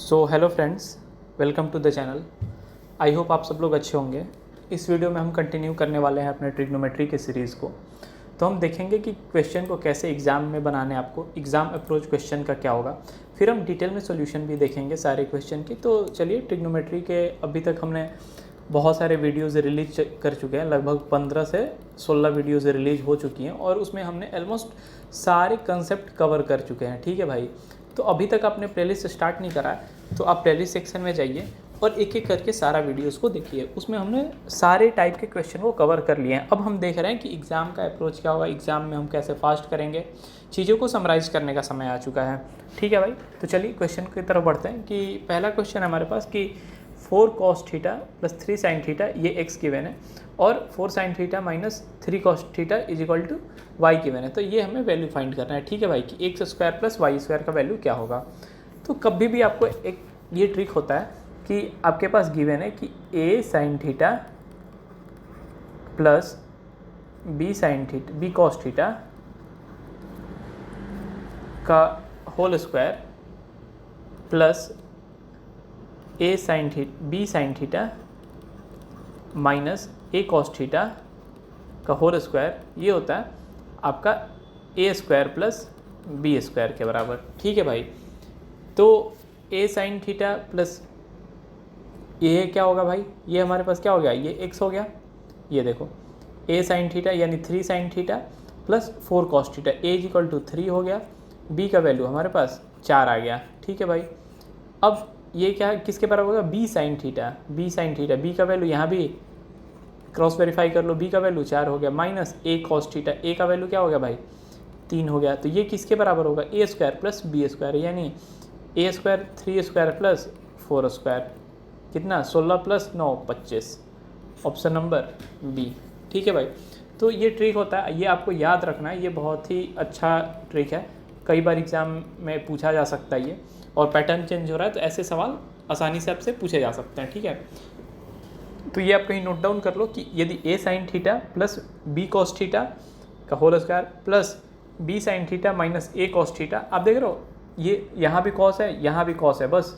So hello friends, welcome to the channel. I hope आप सब लोग अच्छे होंगे। इस वीडियो में हम कंटिन्यू करने वाले हैं अपने ट्रिग्नोमेट्री के सीरीज़ को। तो हम देखेंगे कि क्वेश्चन को कैसे एग्ज़ाम में बनाने, आपको एग्ज़ाम अप्रोच क्वेश्चन का क्या होगा। फिर हम डिटेल में सॉल्यूशन भी देखेंगे सारे क्वेश्चन की। तो चलिए, ट्रिग्नोमेट्री के अभी तक हमने बहुत सारे वीडियोज़ रिलीज कर चुके हैं, लगभग 15 से 16 वीडियोज़ रिलीज हो चुकी हैं और उसमें हमने ऑलमोस्ट सारे कंसेप्ट कवर कर चुके हैं। ठीक है भाई, तो अभी तक आपने प्लेलिस्ट स्टार्ट नहीं करा है तो आप प्लेलिस्ट सेक्शन में जाइए और एक एक करके सारा वीडियोस को देखिए। उसमें हमने सारे टाइप के क्वेश्चन को कवर कर लिए हैं। अब हम देख रहे हैं कि एग्ज़ाम का अप्रोच क्या होगा, एग्ज़ाम में हम कैसे फास्ट करेंगे, चीज़ों को समराइज़ करने का समय आ चुका है। ठीक है भाई, तो चलिए क्वेश्चन की तरफ बढ़ते हैं। कि पहला क्वेश्चन है हमारे पास कि 4 cos theta plus 3 sin theta, ये एक्स गिवन है, और 4 sin theta minus 3 cos theta is equal to Y given है। तो ये हमें वैल्यू फाइंड करना है। ठीक है भाई, कि X square plus Y square का वैल्यू क्या होगा। तो कभी भी आपको एक ये ट्रिक होता है कि आपके पास गिवन है कि a sin theta plus b sin theta, b cos theta का whole square plus a sin theta, b sin theta minus a cos theta का होल स्क्वायर, ये होता है आपका a square plus b square के बराबर। ठीक है भाई, तो a sin थीटा प्लस ये क्या होगा भाई, ये हमारे पास क्या हो गया, ये x हो गया। ये देखो a sin थीटा यानी 3 sin theta plus 4 cos theta, a is equal to 3 हो गया, b का वैल्यू हमारे पास 4 आ गया। ठीक है भाई, अब ये क्या किसके बराबर होगा, b sin theta, b sin theta, b का वैल्यू यहाँ भी क्रॉस वेरीफाई कर लो, b का वैल्यू 4 हो गया, minus a cos theta, a का वैल्यू क्या हो गया भाई 3 हो गया। तो ये किसके बराबर होगा, a square plus b square, यानी a square 3 square plus 4 square, कितना 16 प्लस 9 25, ऑप्शन नंबर बी। ठीक है भाई, तो ये ट्रिक होता है, ये आपको याद रखना है, ये बहुत ही अच्छा ट्रिक है, कई बार एग्ज़ाम में पूछा जा सकता है ये, और पैटर्न चेंज हो रहा है तो ऐसे सवाल आसानी से आपसे पूछे जा सकते हैं। ठीक है, तो ये आप कहीं नोट डाउन कर लो कि यदि a sin theta plus b cos theta का whole square plus b sin theta minus a cos theta, आप देख रहे हो ये यहाँ भी cos है, यहाँ भी cos है, बस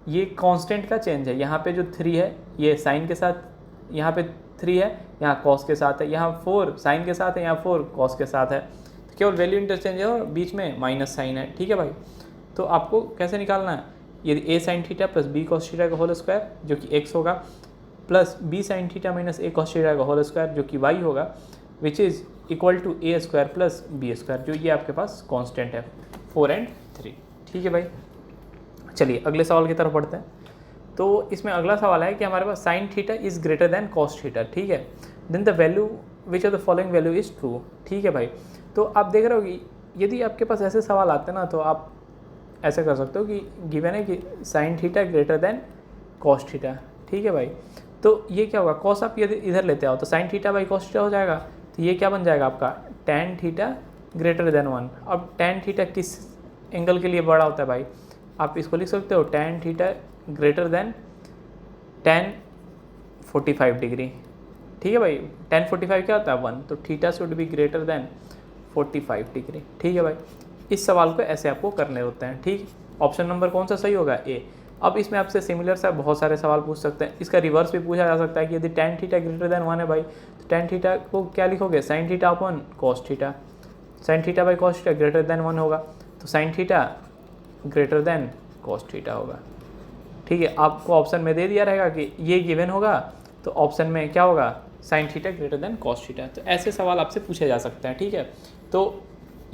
ये कांस्टेंट का चेंज है। यहाँ पे जो 3 है ये साइन के साथ, यहाँ पे 3 है, यहाँ cos के साथ है, यहाँ 4 साइन के साथ है, यहाँ 4 cos के साथ है, तो केवल वैल्यू इंटरचेंज है और बीच में माइनस साइन है। ठीक है भाई, तो आपको कैसे निकालना है, यदि a sin theta plus b cos theta का होल स्क्वायर जो कि x होगा, प्लस b sin theta minus a cos theta का होल स्क्वायर जो कि y होगा, which is equal to a square plus b square, जो ये आपके पास कांस्टेंट है 4 और 3। ठीक है भाई, चलिए अगले सवाल की तरफ बढ़ते हैं। तो इसमें अगला सवाल है कि हमारे पास sine theta is greater than cos theta. ठीक है, then the value which of the following value is true. ठीक है भाई, तो आप देख रहे हो कि यदि आपके पास ऐसे सवाल आते हैं ना, तो आप ऐसे कर सकते हो कि गिवन है कि sine theta greater than cos theta. ठीक है भाई, तो ये क्या होगा, कॉस आप यदि इधर लेते आओ तो sine theta by cos theta हो जाएगा, तो ये क्या बन जाएगा आपका टैन थीटा ग्रेटर देन 1। अब टैन थीटा किस एंगल के लिए बड़ा होता है भाई, आप इसको लिख सकते हो tan theta greater than tan 45 degree. ठीक है भाई, टैन 45 क्या होता है 1, तो theta should be greater than 45 degree. ठीक है भाई, इस सवाल को ऐसे आपको करने होते हैं। ठीक, ऑप्शन नंबर कौन सा सही होगा, ए। अब इसमें आपसे सिमिलर सा बहुत सारे सवाल पूछ सकते हैं, इसका रिवर्स भी पूछा जा सकता है कि यदि टैन थीटा ग्रेटर देन 1 है भाई, तो टैन थीटा को क्या लिखोगे, sine theta upon cos theta, sine theta by cos theta greater than 1 होगा, तो sine theta greater than cos theta होगा। ठीक है, आपको ऑप्शन में दे दिया रहेगा कि ये गिवन होगा, तो ऑप्शन में क्या होगा, sine theta greater than cos theta. तो ऐसे सवाल आपसे पूछे जा सकते हैं। ठीक है, तो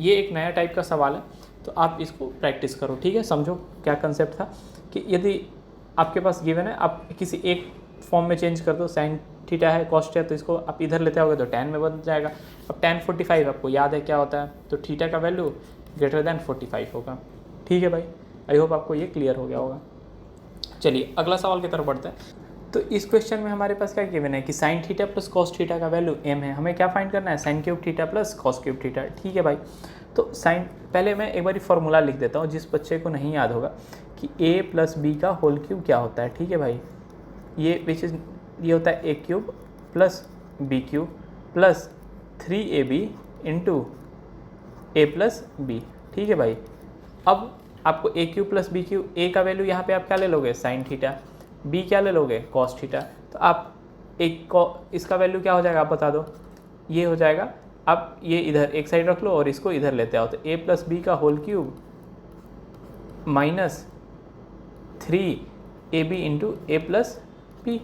ये एक नया टाइप का सवाल है, तो आप इसको प्रैक्टिस करो। ठीक है, समझो क्या कंसेप्ट था कि यदि आपके पास गिवन है, आप किसी एक फॉर्म में चेंज कर दो, साइन थीटा है कॉस थीटा, तो इसको आप इधर लेते आओगे तो टैन में बन जाएगा। अब टैन 45 आपको याद है क्या होता है, तो थीटा का वैल्यू ग्रेटर देन 45 होगा। ठीक है भाई, आई होप आपको ये क्लियर हो गया होगा। चलिए अगला सवाल की तरफ बढ़ते हैं। तो इस क्वेश्चन में हमारे पास क्या गिवन है कि sign theta plus cos theta का वैल्यू m है, हमें क्या फाइंड करना है, sine cube theta plus cos cube theta. ठीक है भाई, तो साइन, पहले मैं एक बार फार्मूला लिख देता हूँ जिस बच्चे को नहीं याद होगा कि a प्लस बी का होल क्यूब क्या होता है। ठीक है भाई, ये विच इज ये होता है a cube plus B cube plus 3ab into a plus B. ठीक है भाई, अब आपको A cube plus B cube, ए का वैल्यू यहाँ पे आप क्या ले लोगे साइन थीटा, बी क्या ले लोगे कॉस थीटा, तो आप इसका वैल्यू क्या हो जाएगा आप बता दो, ये हो जाएगा। आप ये इधर एक साइड रख लो और इसको इधर लेते आओ, तो ए प्लस बी का whole cube minus 3ab into A plus B.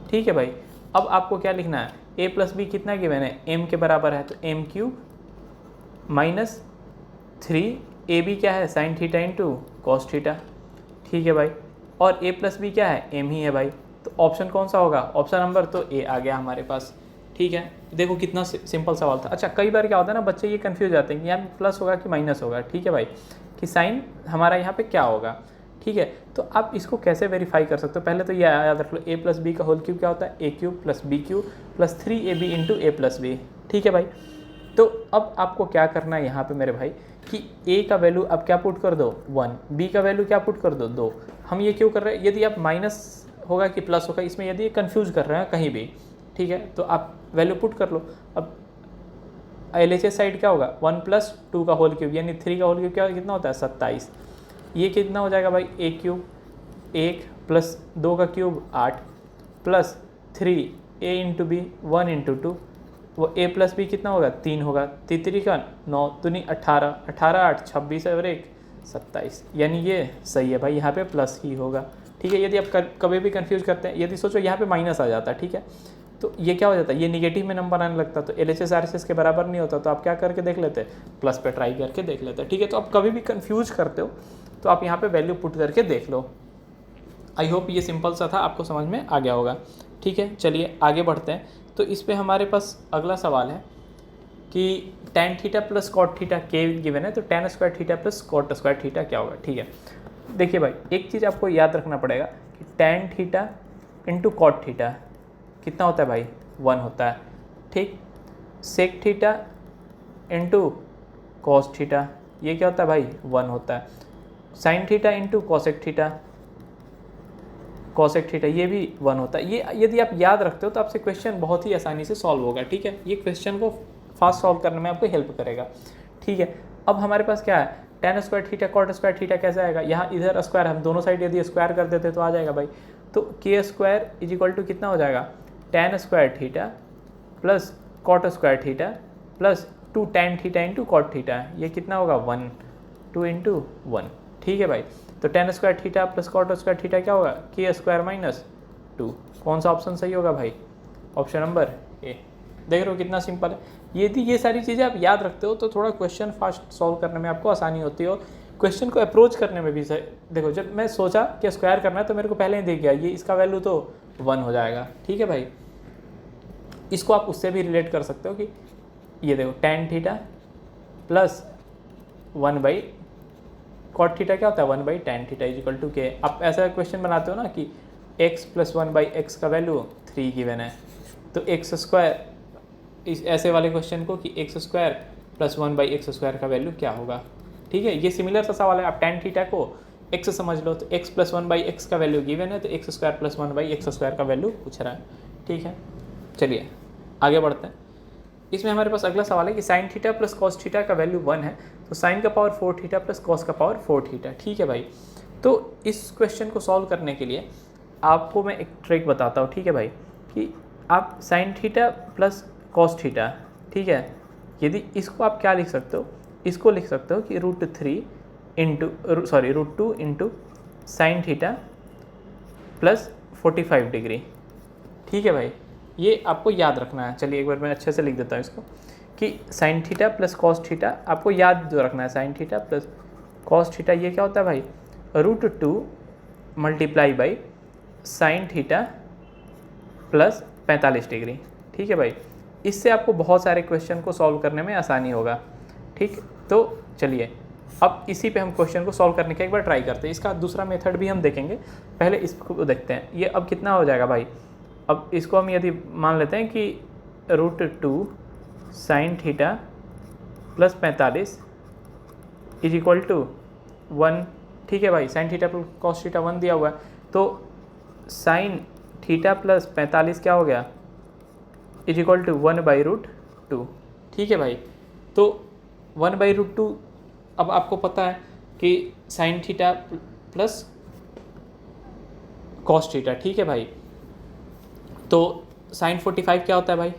ठीक है भाई, अब आपको क्या लिखना है, ए प्लस बी कितना गिवन है, एम के बराबर है, तो एम क्यूब माइनस 3ab क्या है sine theta into cos theta. ठीक है भाई, और ए प्लस बी क्या है, एम ही है भाई, तो ऑप्शन कौन सा होगा, ऑप्शन नंबर तो ए आ गया हमारे पास। ठीक है, देखो कितना सिंपल सवाल था। अच्छा, कई बार क्या होता है ना, बच्चे ये कंफ्यूज जाते हैं कि यहाँ पे प्लस होगा कि माइनस होगा। ठीक है भाई, कि साइन हमारा यहाँ पे क्या होगा। ठीक है, तो आप इसको कैसे वेरीफाई कर सकते हो, पहले तो ये याद रख लो, ए प्लस बी का होल क्यूब क्या होता है, A cube plus B cube plus 3ab into A plus B. ठीक है भाई, तो अब आपको क्या करना है यहाँ पे मेरे भाई, कि ए का वैल्यू अब क्या पुट कर दो 1, बी का वैल्यू क्या पुट कर दो 2। हम ये क्यों कर रहे हैं, यदि आप माइनस होगा कि प्लस होगा, इसमें यदि कन्फ्यूज़ कर रहे हैं कहीं भी, ठीक है, तो आप वैल्यू पुट कर लो। अब LHS साइड क्या होगा 1 प्लस 2 का होल क्यूब, यानी 3 का होल क्यूब क्या कितना होता है 27। ये कितना हो जाएगा भाई, ए क्यूब 1 प्लस 2 का क्यूब 8 प्लस 3 ए इंटू बी 1 इंटू 2, वो ए प्लस बी कितना होगा 3 होगा, 3 का 9 दूनी 18, 18 8 26 और 1 27, यानी ये सही है भाई, यहाँ पे प्लस ही होगा। ठीक है, यदि आप कभी भी कंफ्यूज करते हैं, यदि सोचो यहाँ पे माइनस आ जाता है, ठीक है, तो ये क्या हो जाता है, ये निगेटिव में नंबर आने लगता, तो LHS RHS के बराबर नहीं होता, तो आप क्या करके देख लेते, प्लस पे ट्राई करके देख लेते। ठीक है, तो आप कभी भी कंफ्यूज करते हो तो आप यहाँ पे वैल्यू पुट करके देख लो। आई होप ये सिंपल सा था, आपको समझ में आ गया होगा। ठीक है, चलिए आगे बढ़ते हैं। तो इस पर हमारे पास अगला सवाल है कि tan theta plus cot theta के गिवन है, तो tan square theta plus cot square theta क्या होगा। ठीक है, देखिए भाई, एक चीज़ आपको याद रखना पड़ेगा कि tan theta into cot theta कितना होता है भाई 1 होता है। ठीक, sec theta into cos theta ये क्या होता है भाई 1 होता है। Sine theta into cosec theta, cosec theta ये भी 1 होता है। ये यदि आप याद रखते हो तो आपसे क्वेश्चन बहुत ही आसानी से सॉल्व होगा। ठीक है, ये क्वेश्चन को फास्ट सॉल्व करने में आपको हेल्प करेगा। ठीक है, अब हमारे पास क्या है, tan square theta cot square theta कैसे आएगा, यहाँ इधर स्क्वायर, हम दोनों साइड यदि स्क्वायर कर देते तो आ जाएगा भाई, तो के स्क्वायर इज इक्वल टू कितना हो जाएगा, tan square theta plus cot square theta plus 2 tan theta into cot theta, ये कितना होगा 1, 2 इंटू 1। ठीक है भाई, तो tan square theta plus cot square theta क्या होगा, के स्क्वायर माइनस 2। कौन सा ऑप्शन सही होगा भाई, ऑप्शन नंबर ए। देख रहे हो कितना सिंपल है। यदि ये सारी चीज़ें आप याद रखते हो तो थोड़ा क्वेश्चन फास्ट सॉल्व करने में आपको आसानी होती है, और क्वेश्चन को अप्रोच करने में भी सही। देखो, जब मैं सोचा कि स्क्वायर करना है तो मेरे को पहले ही दिख गया, ये इसका वैल्यू तो 1 हो जाएगा। ठीक है भाई, इसको आप उससे भी रिलेट कर सकते हो कि ये देखो tan theta plus 1 by cot theta क्या होता है 1 by tan theta is equal to K. आप ऐसा क्वेश्चन बनाते हो ना कि x प्लस 1 बाई एक्स का वैल्यू 3 गिवन है, तो एक्स स्क्वायर, इस ऐसे वाले क्वेश्चन को कि X square plus 1 by x square का वैल्यू क्या होगा। ठीक है, ये सिमिलर सा सवाल है। आप tan थीटा को x समझ लो, तो x प्लस 1 बाई एक्स का वैल्यू गिवन है, तो x square plus 1 by x square का वैल्यू पूछ रहा है। ठीक है, चलिए आगे बढ़ते हैं। इसमें हमारे पास अगला सवाल है कि sign theta plus cos theta का वैल्यू 1 है, तो साइन का पावर 4 थीटा प्लस कॉस का पावर 4 थीटा। ठीक है भाई, तो इस क्वेश्चन को सॉल्व करने के लिए आपको मैं एक ट्रिक बताता हूँ। ठीक है भाई, कि आप sign theta plus cos theta, ठीक है, यदि इसको आप क्या लिख सकते हो, इसको लिख सकते हो कि √2 into sine theta plus 45 degree. ठीक है भाई, ये आपको याद रखना है। चलिए एक बार मैं अच्छे से लिख देता हूँ इसको, कि sign theta plus cos theta आपको याद जो रखना है, sine theta plus cos theta ये क्या होता है भाई, √2 multiply by sine theta plus 45 degree. ठीक है भाई, इससे आपको बहुत सारे क्वेश्चन को सॉल्व करने में आसानी होगा। ठीक, तो चलिए अब इसी पे हम क्वेश्चन को सॉल्व करने का एक बार ट्राई करते हैं। इसका दूसरा मेथड भी हम देखेंगे, पहले इसको देखते हैं। ये अब कितना हो जाएगा भाई, अब इसको हम यदि मान लेते हैं कि √2 sine theta plus 45 is equal to 1। ठीक है भाई, sine theta plus cos theta 1 दिया हुआ है, तो साइन थीटा प्लस 45 क्या हो गया, इज इक्वल टू 1/√2। ठीक है भाई, तो 1/√2 अब आपको पता है कि sign theta plus cos theta, ठीक है भाई। तो साइन 45 क्या होता है भाई,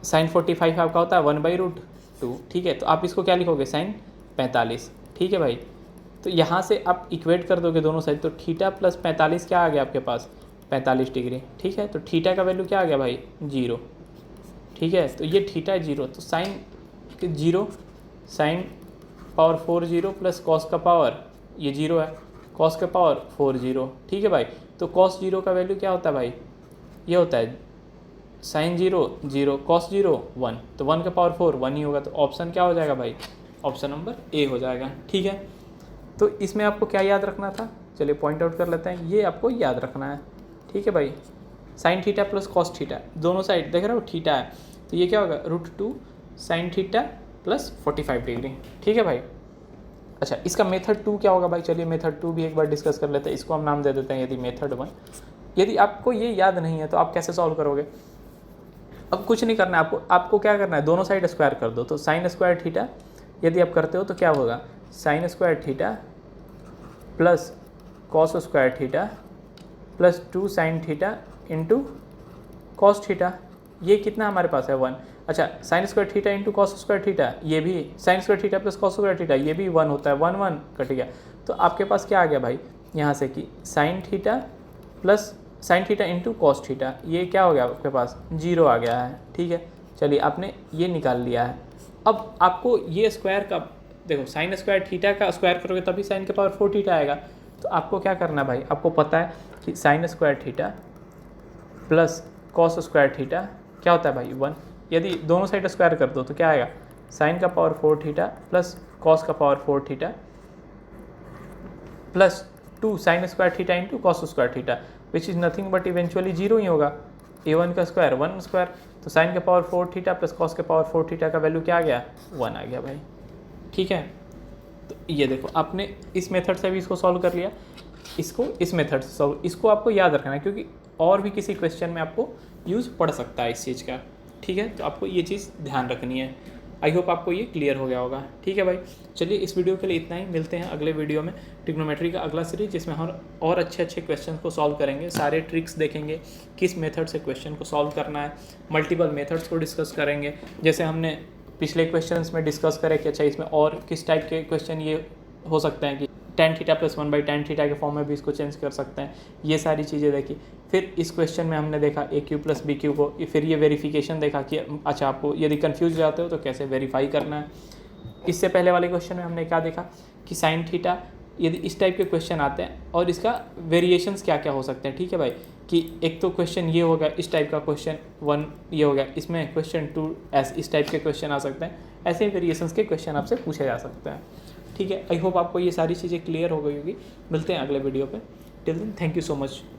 साइन 45 आपका होता है 1/√2, ठीक है। तो आप इसको क्या लिखोगे, साइन 45, ठीक है भाई। तो यहाँ से आप इक्वेट कर दोगे दोनों साइड, तो थीटा प्लस 45 क्या आ गया आपके पास, 45 डिग्री, ठीक है। तो थीटा का वैल्यू क्या आ गया भाई, 0, ठीक है। तो ये थीटा है 0, तो sine 0, sine power 4 0 plus cos का पावर ये 0 है, कॉस का पावर 4 0, ठीक है भाई। तो कॉस 0 का वैल्यू क्या होता है भाई, ये होता है साइन 0 0 कॉस 0 1, तो 1 का पावर 4 1 ही होगा। तो ऑप्शन क्या हो जाएगा भाई, ऑप्शन नंबर ए हो जाएगा, ठीक है। तो इसमें आपको क्या याद रखना था, चलिए पॉइंट आउट कर लेते हैं, ये आपको याद रखना है, ठीक है भाई। Sine theta plus cos theta, दोनों साइड देख रहे हो थीटा है, तो ये क्या होगा √2 साइन थीटा प्लस 45 डिग्री, ठीक है भाई। अच्छा, इसका मेथड 2 क्या होगा भाई, चलिए मेथड 2 भी एक बार डिस्कस कर लेते हैं। इसको हम नाम दे देते हैं यदि मेथड 1। यदि आपको ये याद नहीं है तो आप कैसे सॉल्व करोगे, अब कुछ नहीं करना है आपको क्या करना है, दोनों साइड स्क्वायर कर दो। तो साइन स्क्वायर थीटा यदि आप करते हो तो क्या होगा, sine square theta plus cos square theta plus 2 sine theta into cos theta, ये कितना हमारे पास है 1। अच्छा, sine square theta into cos square theta, ये भी sine square theta plus cos square theta, ये भी 1 होता है, 1 1 कट गया। तो आपके पास क्या आ गया भाई यहाँ से कि sign theta plus sign theta into cos theta, ये क्या हो गया आपके पास 0 आ गया है, ठीक है। चलिए आपने ये निकाल लिया है। अब आपको ये स्क्वायर का देखो, साइन स्क्वायर थीटा का स्क्वायर करोगे तभी साइन के पावर 4 थीटा आएगा। तो आपको क्या करना है भाई, आपको पता है कि sine square theta plus cos square theta क्या होता है भाई 1। यदि दोनों साइड स्क्वायर कर दो तो क्या आएगा, साइन का पावर 4 थीटा प्लस कॉस का power 4 theta plus 2 sine square theta into cos square theta, which is nothing but eventually 0 ही होगा। a1 का स्क्वायर 1 स्क्वायर, तो साइन का पावर 4 थीटा प्लस कॉस के पावर 4 थीटा का वैल्यू क्या आ गया, 1 आ गया भाई, ठीक है। तो ये देखो आपने इस मेथड से भी इसको सॉल्व कर लिया, इसको इस मेथड से सॉल्व, इसको आपको याद रखना है क्योंकि और भी किसी क्वेश्चन में आपको यूज़ पड़ सकता है इस चीज़ का, ठीक है। तो आपको ये चीज़ ध्यान रखनी है। आई होप आपको ये क्लियर हो गया होगा, ठीक है भाई। चलिए इस वीडियो के लिए इतना ही, मिलते हैं अगले वीडियो में ट्रिग्नोमेट्री का अगला सीरीज, जिसमें हम और अच्छे अच्छे क्वेश्चन को सॉल्व करेंगे, सारे ट्रिक्स देखेंगे किस मेथड से क्वेश्चन को सॉल्व करना है, मल्टीपल मेथड्स को डिस्कस करेंगे, जैसे हमने पिछले क्वेश्चंस में डिस्कस करें कि अच्छा इसमें और किस टाइप के क्वेश्चन ये हो सकते हैं कि tan theta plus 1/tan theta के फॉर्म में भी इसको चेंज कर सकते हैं, ये सारी चीज़ें देखी। फिर इस क्वेश्चन में हमने देखा AQ प्लस BQ को, फिर ये वेरिफिकेशन देखा कि अच्छा आपको यदि कन्फ्यूज जाते हो तो कैसे वेरीफाई करना है। इससे पहले वाले क्वेश्चन में हमने क्या देखा कि साइन थीटा यदि इस टाइप के क्वेश्चन आते हैं और इसका वेरिएशंस क्या क्या हो सकते हैं, ठीक है भाई। कि एक तो क्वेश्चन ये हो गया, इस टाइप का क्वेश्चन 1 ये हो गया, इसमें क्वेश्चन 2 इस टाइप के क्वेश्चन आ सकते हैं, ऐसे वेरिएशंस के क्वेश्चन आपसे पूछे जा सकते हैं, ठीक है। आई होप आपको ये सारी चीज़ें क्लियर हो गई होगी। मिलते हैं अगले वीडियो पे, till then thank you so much.